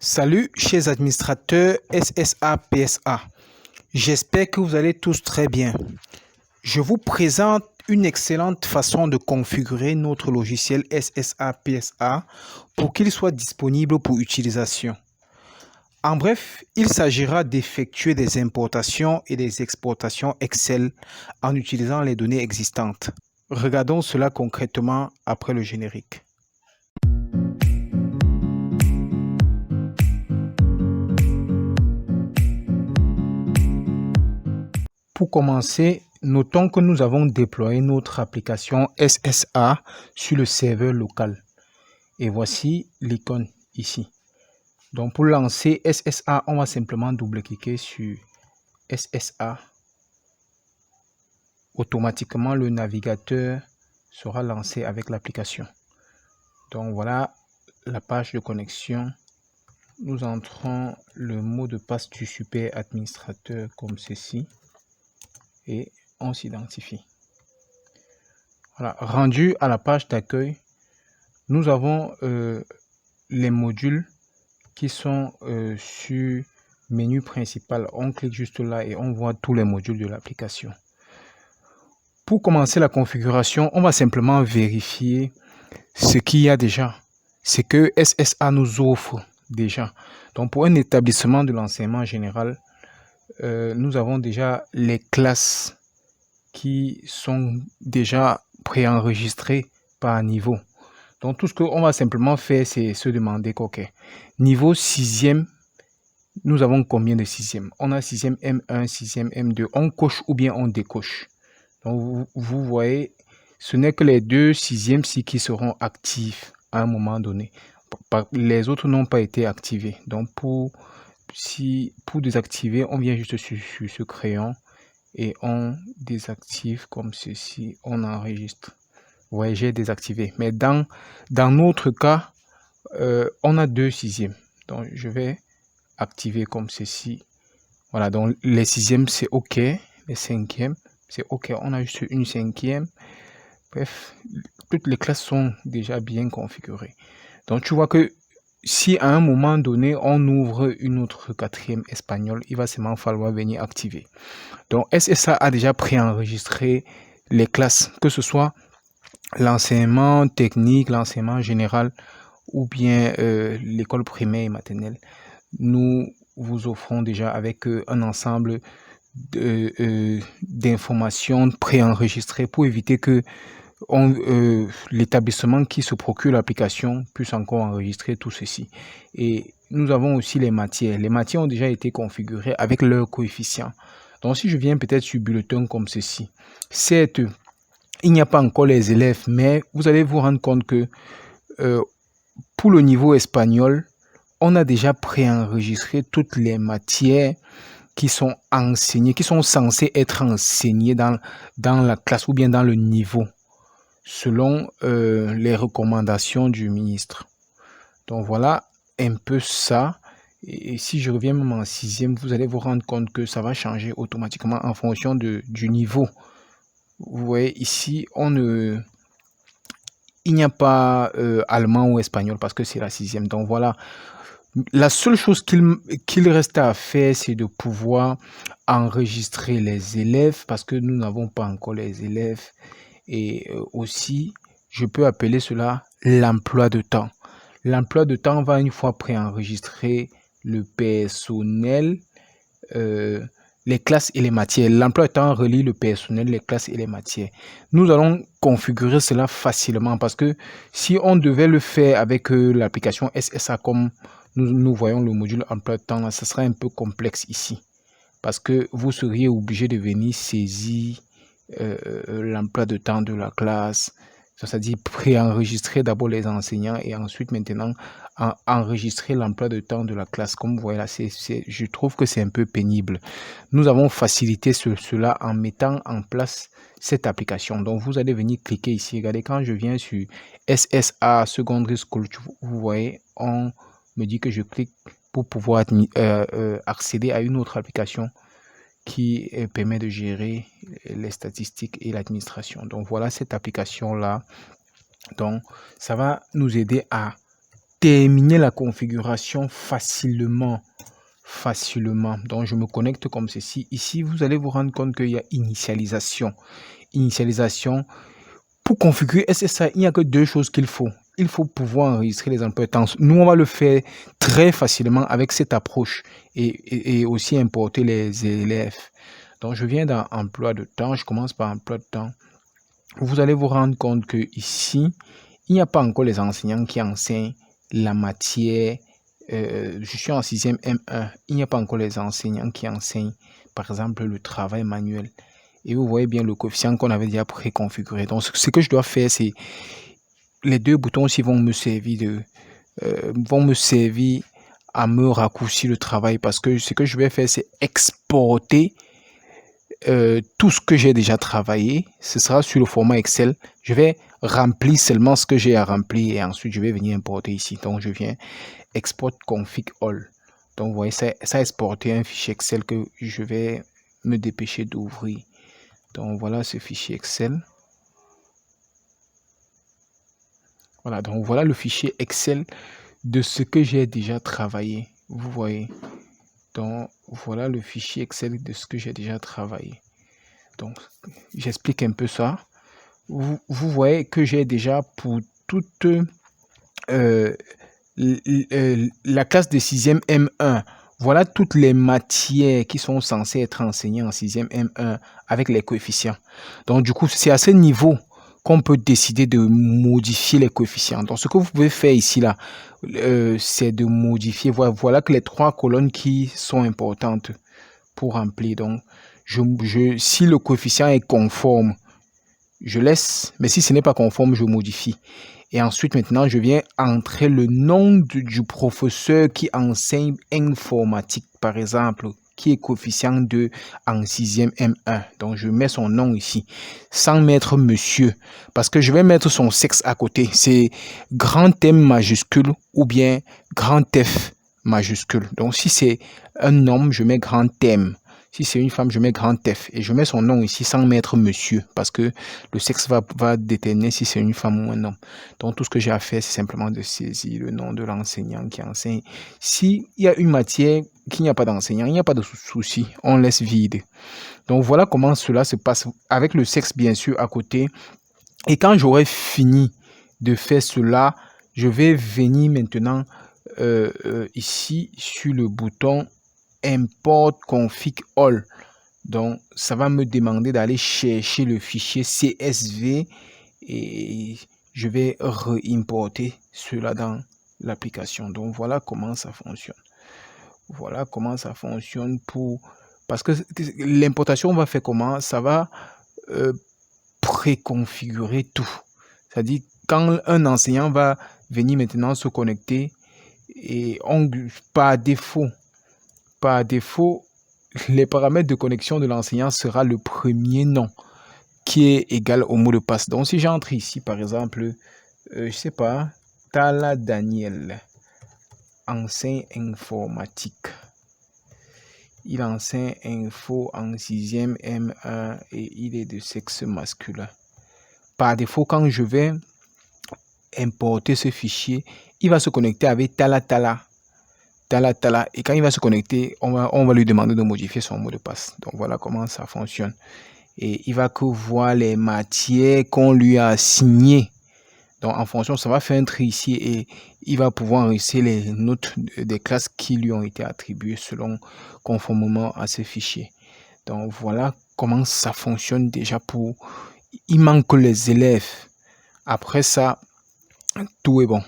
Salut chers administrateurs SSA PSA, j'espère que vous allez tous très bien. Je vous présente une excellente façon de configurer notre logiciel SSA PSA pour qu'il soit disponible pour utilisation. En bref, il s'agira d'effectuer des importations et des exportations Excel en utilisant les données existantes. Regardons cela concrètement après le générique. Pour commencer, notons que nous avons déployé notre application SSA sur le serveur local. Et voici l'icône ici. Donc pour lancer SSA, on va simplement double-cliquer sur SSA. Automatiquement, le navigateur sera lancé avec l'application. Donc voilà la page de connexion. Nous entrons le mot de passe du super administrateur comme ceci. Et on s'identifie. Voilà, rendu à la page d'accueil, nous avons les modules qui sont sur menu principal. On clique juste là et on voit tous les modules de l'application. Pour commencer la configuration, on va simplement vérifier ce qu'il y a déjà, ce que SSA nous offre déjà. Donc pour un établissement de l'enseignement général, nous avons déjà les classes qui sont déjà préenregistrées par niveau. Donc tout ce qu'on va simplement faire, c'est se demander OK. Niveau 6e, nous avons combien de 6e? On a 6e M1, 6e M2. On coche ou bien on décoche. Donc vous voyez, ce n'est que les deux 6e qui seront actifs à un moment donné. Les autres n'ont pas été activés. Donc pour désactiver, on vient juste sur ce crayon et on désactive comme ceci, on enregistre. Vous voyez, j'ai désactivé. Mais dans notre cas, on a deux 6e. Donc je vais activer comme ceci. Voilà, donc les 6e c'est OK. Les 5e c'est OK. On a juste une 5e. Bref, toutes les classes sont déjà bien configurées. Donc tu vois que si à un moment donné, on ouvre une autre 4e espagnol, il va seulement falloir venir activer. Donc, SSA a déjà préenregistré les classes, que ce soit l'enseignement technique, l'enseignement général ou bien l'école primaire et maternelle. Nous vous offrons déjà avec un ensemble d'informations préenregistrées pour éviter que l'établissement qui se procure l'application puisse encore enregistrer tout ceci. Et nous avons aussi les matières. Les matières ont déjà été configurées avec leur coefficient. Donc si je viens peut-être sur bulletin comme ceci, certes, il n'y a pas encore les élèves, mais vous allez vous rendre compte que pour le niveau espagnol, on a déjà préenregistré toutes les matières qui sont enseignées, qui sont censées être enseignées dans la classe ou bien dans le niveau, selon les recommandations du ministre. Donc voilà un peu ça. Et si je reviens même en 6e, vous allez vous rendre compte que ça va changer automatiquement en fonction du niveau. Vous voyez ici, il n'y a pas allemand ou espagnol parce que c'est la 6e. Donc voilà, la seule chose qu'il reste à faire, c'est de pouvoir enregistrer les élèves parce que nous n'avons pas encore les élèves. Et aussi, je peux appeler cela l'emploi de temps. L'emploi de temps va une fois préenregistrer le personnel, les classes et les matières. L'emploi de temps relie le personnel, les classes et les matières. Nous allons configurer cela facilement parce que si on devait le faire avec l'application SSA comme nous voyons le module emploi de temps, là, ça sera un peu complexe ici. Parce que vous seriez obligé de venir saisir l'emploi de temps de la classe, c'est-à-dire préenregistrer d'abord les enseignants et ensuite maintenant enregistrer l'emploi de temps de la classe. Comme vous voyez là, je trouve que c'est un peu pénible. Nous avons facilité cela en mettant en place cette application. Donc vous allez venir cliquer ici. Regardez, quand je viens sur SSA Secondary School, vous voyez, on me dit que je clique pour pouvoir accéder à une autre application qui permet de gérer les statistiques et l'administration. Donc voilà cette application là. Donc ça va nous aider à terminer la configuration facilement. Donc, je me connecte comme ceci. Ici, vous allez vous rendre compte qu'il y a initialisation. Initialisation. Pour configurer SSA, il n'y a que deux choses qu'il faut. Il faut pouvoir enregistrer les emplois de temps. Nous, on va le faire très facilement avec cette approche et aussi importer les élèves. Donc, je viens dans emploi de temps. Je commence par emploi de temps. Vous allez vous rendre compte que ici, il n'y a pas encore les enseignants qui enseignent la matière. Je suis en 6e M1. Il n'y a pas encore les enseignants qui enseignent, par exemple, le travail manuel. Et vous voyez bien le coefficient qu'on avait déjà préconfiguré. Donc, ce que je dois faire, c'est les deux boutons aussi vont me servir à me raccourcir le travail, parce que ce que je vais faire, c'est exporter tout ce que j'ai déjà travaillé. Ce sera sur le format Excel. Je vais remplir seulement ce que j'ai à remplir et ensuite je vais venir importer ici. Donc, je viens export config all. Donc, vous voyez, ça a exporté un fichier Excel que je vais me dépêcher d'ouvrir. Donc, voilà ce fichier Excel. Voilà, donc voilà le fichier Excel de ce que j'ai déjà travaillé. Vous voyez. Donc, voilà le fichier Excel de ce que j'ai déjà travaillé. Donc, j'explique un peu ça. Vous voyez que j'ai déjà pour toute la classe de 6e M1, voilà toutes les matières qui sont censées être enseignées en 6e M1 avec les coefficients. Donc, du coup, c'est à ce niveau qu'on peut décider de modifier les coefficients. Donc, ce que vous pouvez faire ici, là, c'est de modifier. Voilà que les trois colonnes qui sont importantes pour remplir. Donc, si le coefficient est conforme, je laisse, mais si ce n'est pas conforme, je modifie. Et ensuite, maintenant, je viens entrer le nom du professeur qui enseigne informatique, par exemple, qui est coefficient 2 en 6e M1. Donc, je mets son nom ici, sans mettre monsieur, parce que je vais mettre son sexe à côté. C'est grand M majuscule ou bien grand F majuscule. Donc, si c'est un homme, je mets grand M. Si c'est une femme, je mets grand F et je mets son nom ici sans mettre monsieur, parce que le sexe va déterminer si c'est une femme ou un homme. Donc, tout ce que j'ai à faire, c'est simplement de saisir le nom de l'enseignant qui enseigne. S'il y a une matière qu'il n'y a pas d'enseignant, il n'y a pas de souci, on laisse vide. Donc, voilà comment cela se passe avec le sexe, bien sûr, à côté. Et quand j'aurai fini de faire cela, je vais venir maintenant ici sur le bouton import config all. Donc, ça va me demander d'aller chercher le fichier CSV et je vais réimporter cela dans l'application. Donc, voilà comment ça fonctionne. Voilà comment ça fonctionne parce que l'importation va faire comment? Ça va préconfigurer tout. C'est-à-dire, quand un enseignant va venir maintenant se connecter et par défaut, les paramètres de connexion de l'enseignant sera le premier nom qui est égal au mot de passe. Donc, si j'entre ici, par exemple, je sais pas, Tala Daniel, enseigne informatique. Il enseigne info en 6e M1 et il est de sexe masculin. Par défaut, quand je vais importer ce fichier, il va se connecter avec Tala. Et quand il va se connecter, on va lui demander de modifier son mot de passe. Donc, voilà comment ça fonctionne. Et il va que voir les matières qu'on lui a assignées. Donc, en fonction, ça va faire un tri ici et il va pouvoir enregistrer les notes des classes qui lui ont été attribuées conformément à ces fichiers. Donc, voilà comment ça fonctionne déjà Il manque les élèves. Après ça, tout est bon.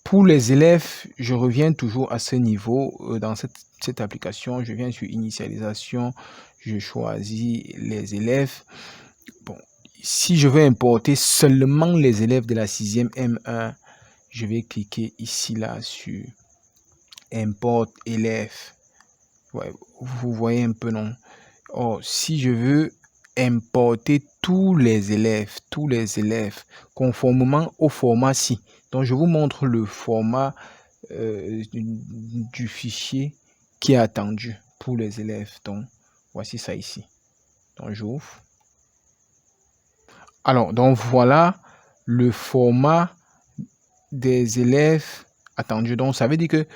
Pour les élèves, je reviens toujours à ce niveau. Dans cette application, je viens sur initialisation. Je choisis les élèves. Bon, si je veux importer seulement les élèves de la 6e M1, je vais cliquer ici là sur import élèves. Ouais, vous voyez un peu, non? Oh, si je veux importer tous les élèves conformément au format ci. Donc, je vous montre le format du fichier qui est attendu pour les élèves. Donc, voici ça ici. Donc, j'ouvre. Alors, donc voilà le format des élèves attendu. Donc, ça veut dire que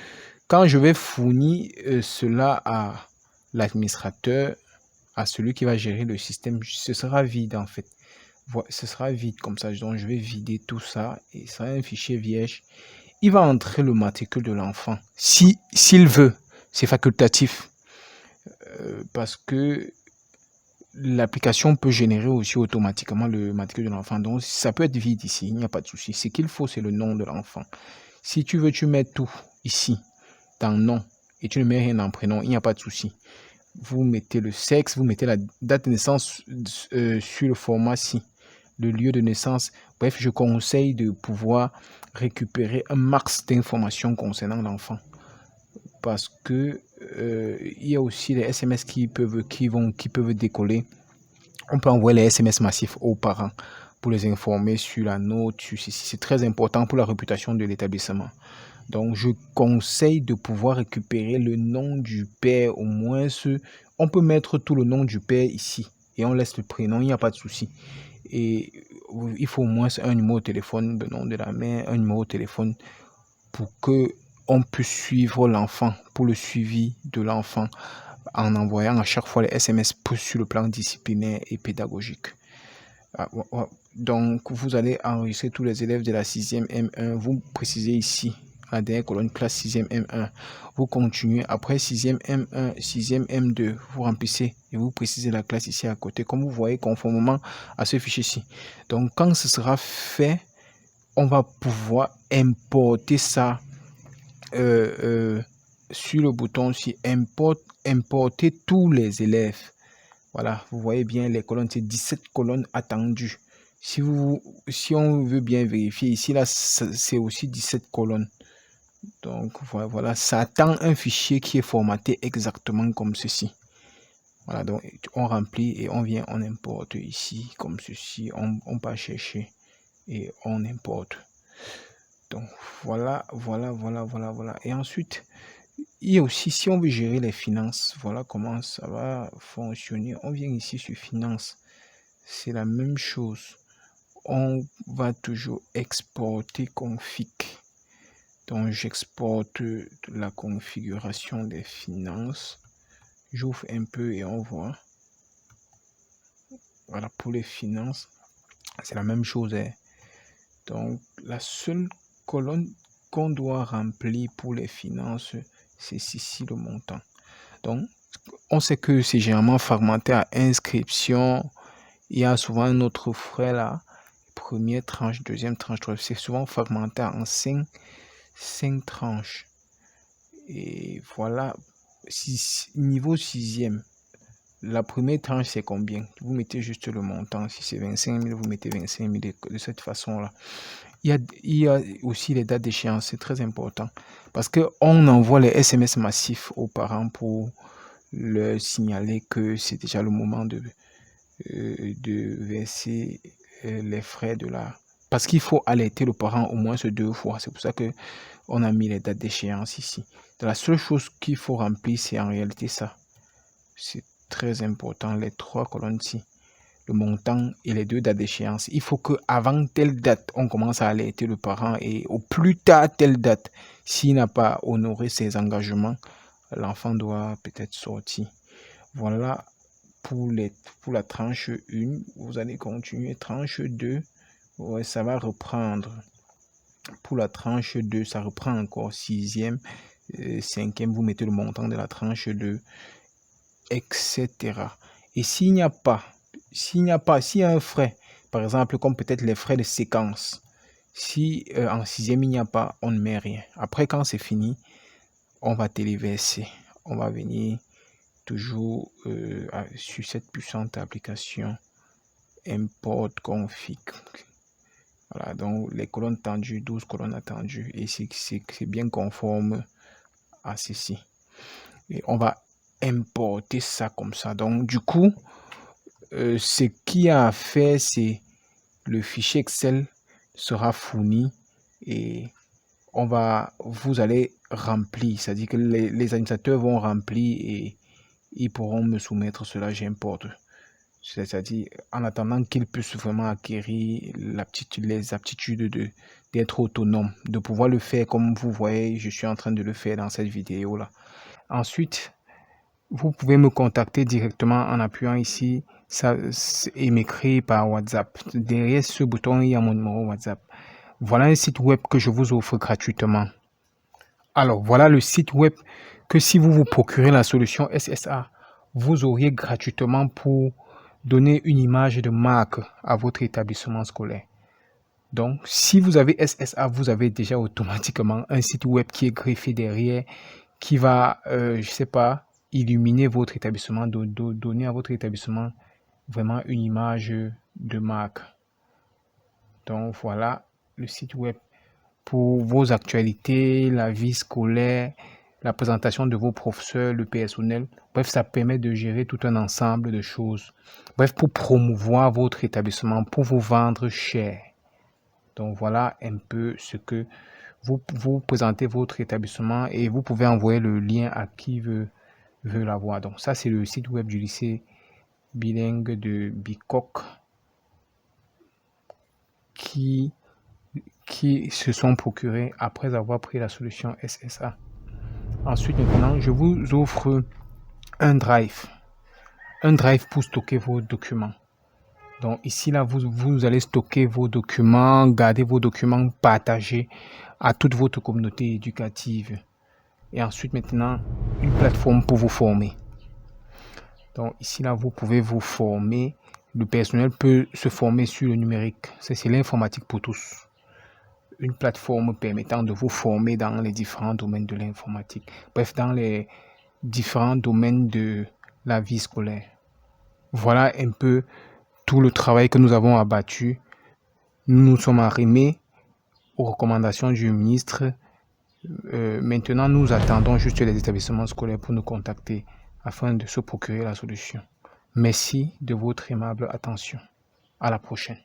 quand je vais fournir cela à l'administrateur, à celui qui va gérer le système, ce sera vide en fait. Ce sera vide comme ça. Donc, je vais vider tout ça et ça sera un fichier vierge. Il va entrer le matricule de l'enfant. S'il veut, c'est facultatif. Parce que l'application peut générer aussi automatiquement le matricule de l'enfant. Donc, ça peut être vide ici, il n'y a pas de souci. Ce qu'il faut, c'est le nom de l'enfant. Si tu veux, tu mets tout ici, dans nom, et tu ne mets rien en prénom, il n'y a pas de souci. Vous mettez le sexe, vous mettez la date de naissance sur le format ci, le lieu de naissance. Bref, je conseille de pouvoir récupérer un max d'informations concernant l'enfant. Parce que il y a aussi les SMS qui peuvent décoller. On peut envoyer les SMS massifs aux parents pour les informer sur la note, sur ceci. C'est très important pour la réputation de l'établissement. Donc, je conseille de pouvoir récupérer le nom du père, au moins on peut mettre tout le nom du père ici et on laisse le prénom, il n'y a pas de souci. Et il faut au moins un numéro de téléphone, le nom de la mère, un numéro de téléphone pour que on puisse suivre l'enfant, pour le suivi de l'enfant en envoyant à chaque fois les SMS sur le plan disciplinaire et pédagogique. Donc, vous allez enregistrer tous les élèves de la 6e M1. Vous précisez ici, à la dernière colonne, classe 6e M1. Vous continuez après 6e M1, 6e M2. Vous remplissez et vous précisez la classe ici à côté, comme vous voyez, conformément à ce fichier-ci. Donc, quand ce sera fait, on va pouvoir importer ça sur le bouton ici, importer tous les élèves. Voilà, vous voyez bien les colonnes, c'est 17 colonnes attendues. Si on veut bien vérifier, ici, là, c'est aussi 17 colonnes. Donc, voilà, ça attend un fichier qui est formaté exactement comme ceci. Voilà, donc on remplit et on vient, on importe ici, comme ceci. On va chercher et on importe. Donc, voilà. Et ensuite, il y a aussi, si on veut gérer les finances, voilà comment ça va fonctionner. On vient ici sur finances. C'est la même chose. On va toujours exporter config. Donc, j'exporte la configuration des finances. J'ouvre un peu et on voit. Voilà, pour les finances, c'est la même chose. Donc, la seule colonne qu'on doit remplir pour les finances, c'est ici le montant. Donc, on sait que c'est généralement formaté à inscription. Il y a souvent un autre frais là. Première tranche, deuxième tranche, c'est souvent fragmenté en 5 tranches. Et voilà, niveau 6e, la première tranche c'est combien? Vous mettez juste le montant. Si c'est 25 000, vous mettez 25 000 de cette façon-là. Il y a aussi les dates d'échéance, c'est très important. Parce qu'on envoie les SMS massifs aux parents pour leur signaler que c'est déjà le moment de verser les frais de la... Parce qu'il faut alerter le parent au moins 2 fois. C'est pour ça que on a mis les dates d'échéance ici. Donc, la seule chose qu'il faut remplir, c'est en réalité ça. C'est très important, les 3 colonnes-ci. Le montant et les 2 dates d'échéance. Il faut qu'avant telle date, on commence à alerter le parent et au plus tard telle date, s'il n'a pas honoré ses engagements, l'enfant doit peut-être sortir. Voilà pour la tranche 1. Vous allez continuer. Tranche 2, ouais, ça va reprendre. Pour la tranche 2, ça reprend encore 6e, 5e. Vous mettez le montant de la tranche 2, etc. Et s'il y a un frais, par exemple, comme peut-être les frais de séquence, si en 6e, il n'y a pas, on ne met rien. Après, quand c'est fini, on va téléverser. On va venir toujours sur cette puissante application import config. Voilà, donc les colonnes tendues, 12 colonnes attendues, et c'est bien conforme à ceci. Et on va importer ça comme ça. Donc du coup, ce qu'il y a à faire, c'est le fichier Excel sera fourni et vous allez remplir, c'est-à-dire que les administrateurs vont remplir et ils pourront me soumettre cela, j'importe. c'est-à-dire en attendant qu'ils puissent vraiment acquérir les aptitudes d'être autonome, de pouvoir le faire comme vous voyez, je suis en train de le faire dans cette vidéo-là. Ensuite, vous pouvez me contacter directement en appuyant ici et m'écrire par WhatsApp. Derrière ce bouton, il y a mon numéro WhatsApp. Voilà un site web que je vous offre gratuitement. Alors, voilà le site web que si vous vous procurez la solution SSA, vous auriez gratuitement pour donner une image de marque à votre établissement scolaire. Donc, si vous avez SSA, vous avez déjà automatiquement un site web qui est greffé derrière, qui va, je sais pas, illuminer votre établissement, donner à votre établissement vraiment une image de marque. Donc, voilà le site web pour vos actualités, la vie scolaire, la présentation de vos professeurs, le personnel. Bref, ça permet de gérer tout un ensemble de choses. Bref, pour promouvoir votre établissement, pour vous vendre cher. Donc, voilà un peu ce que vous présentez votre établissement et vous pouvez envoyer le lien à qui veut l'avoir. Donc, ça, c'est le site web du lycée bilingue de Bicoque qui se sont procurés après avoir pris la solution SSA. Ensuite, maintenant, je vous offre un drive pour stocker vos documents. Donc ici, là, vous allez stocker vos documents, garder vos documents, partager à toute votre communauté éducative. Et ensuite, maintenant, une plateforme pour vous former. Donc ici, là, vous pouvez vous former. Le personnel peut se former sur le numérique. C'est l'informatique pour tous. Une plateforme permettant de vous former dans les différents domaines de l'informatique. Bref, dans les différents domaines de la vie scolaire. Voilà un peu tout le travail que nous avons abattu. Nous nous sommes arrimés aux recommandations du ministre. Maintenant, nous attendons juste les établissements scolaires pour nous contacter afin de se procurer la solution. Merci de votre aimable attention. À la prochaine.